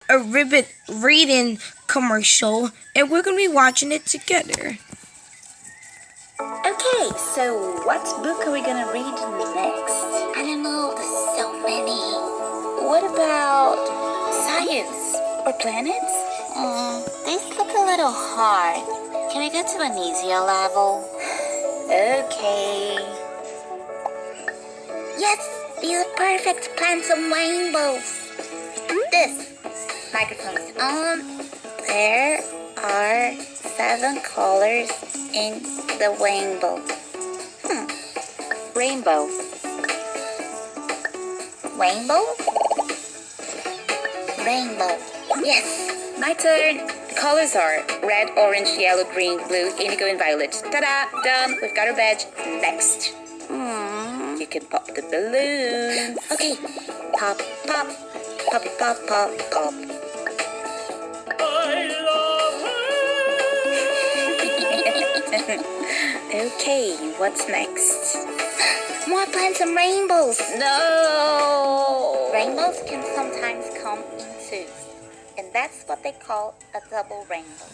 a rivet reading commercial, and we're gonna be watching it together. Okay, so what book are we gonna read next? I don't know, there's so many. What about science or planets? These look a little hard. Can we go to an easier level? Okay. Yes, these are perfect. Plant some rainbows. This microphone is on. There are 7 colors in the rainbow. Rainbow. Rainbow? Rainbow. Yes, my turn. The colors are red, orange, yellow, green, blue, indigo, and violet. Ta-da! Done. We've got our badge. Next. You can pop the balloons. Okay. Pop, pop. Pop, pop, pop, pop. Okay, what's next? More plants and rainbows. No! Rainbows can sometimes come in twos, and that's what they call a double rainbow.